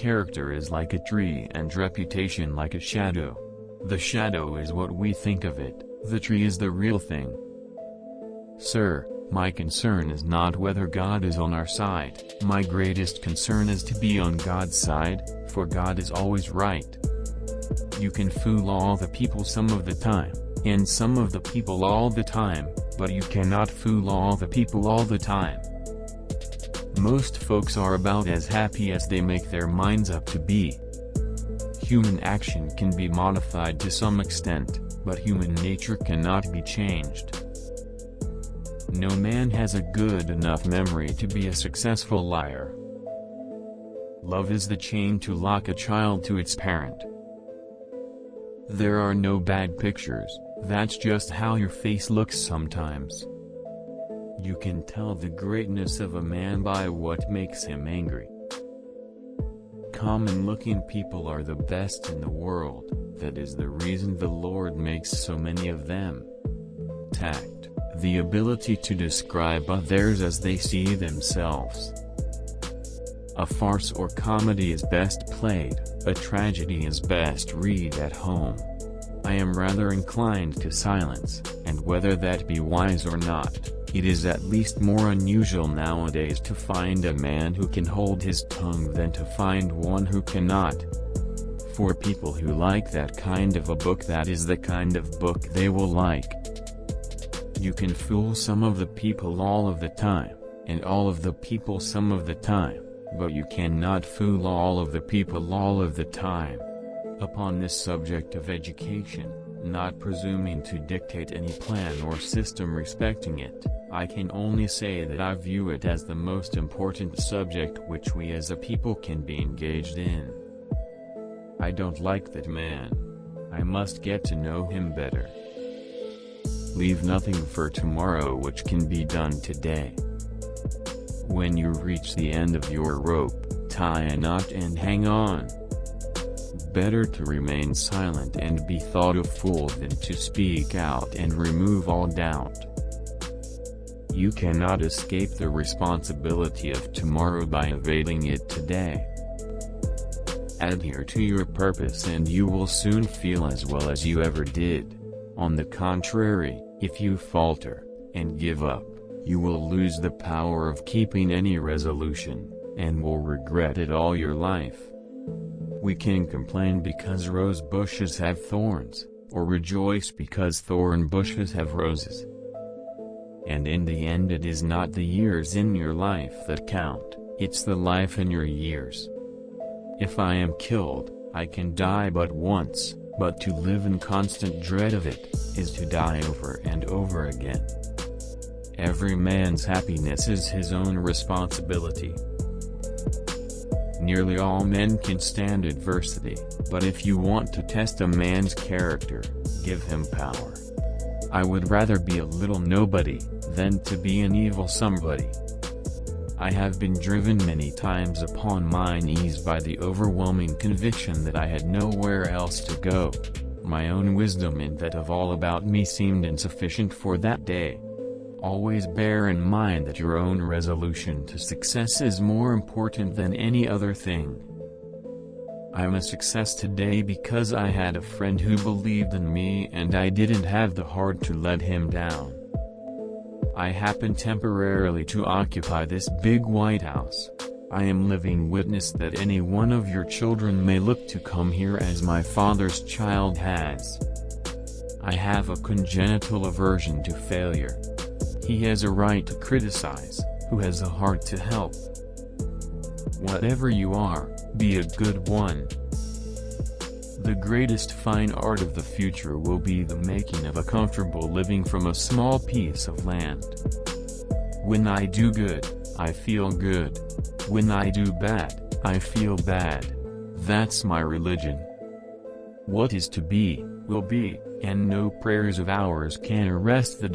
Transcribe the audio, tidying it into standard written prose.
character is like a tree and reputation like a shadow. The shadow is what we think of it, the tree is the real thing. Sir, my concern is not whether God is on our side. My greatest concern is to be on God's side, for God is always right. You can fool all the people some of the time, and some of the people all the time, but you cannot fool all the people all the time. Most folks are about as happy as they make their minds up to be. Human action can be modified to some extent, but human nature cannot be changed. No man has a good enough memory to be a successful liar. Love is the chain to lock a child to its parent. There are no bad pictures, that's just how your face looks sometimes. You can tell the greatness of a man by what makes him angry. Common-looking people are the best in the world, that is the reason the Lord makes so many of them. Tact, the ability to describe others as they see themselves. A farce or comedy is best played, a tragedy is best read at home. I am rather inclined to silence, and whether that be wise or not, it is at least more unusual nowadays to find a man who can hold his tongue than to find one who cannot. For people who like that kind of a book, that is the kind of book they will like. You can fool some of the people all of the time, and all of the people some of the time, but you cannot fool all of the people all of the time. Upon this subject of education, not presuming to dictate any plan or system respecting it, I can only say that I view it as the most important subject which we as a people can be engaged in. I don't like that man. I must get to know him better. Leave nothing for tomorrow which can be done today. When you reach the end of your rope, tie a knot and hang on. Better to remain silent and be thought a fool than to speak out and remove all doubt. You cannot escape the responsibility of tomorrow by evading it today. Adhere to your purpose and you will soon feel as well as you ever did. On the contrary, if you falter, and give up, you will lose the power of keeping any resolution, and will regret it all your life. We can complain because rose bushes have thorns, or rejoice because thorn bushes have roses. And in the end it is not the years in your life that count, it's the life in your years. If I am killed, I can die but once, but to live in constant dread of it, is to die over and over again. Every man's happiness is his own responsibility. Nearly all men can stand adversity, but if you want to test a man's character, give him power. I would rather be a little nobody, than to be an evil somebody. I have been driven many times upon my knees by the overwhelming conviction that I had nowhere else to go. My own wisdom and that of all about me seemed insufficient for that day. Always bear in mind that your own resolution to success is more important than any other thing. I'm a success today because I had a friend who believed in me and I didn't have the heart to let him down. I happen temporarily to occupy this big White House. I am living witness that any one of your children may look to come here as my father's child has. I have a congenital aversion to failure. He has a right to criticize, who has a heart to help. Whatever you are, be a good one. The greatest fine art of the future will be the making of a comfortable living from a small piece of land. When I do good, I feel good. When I do bad, I feel bad. That's my religion. What is to be, will be, and no prayers of ours can arrest the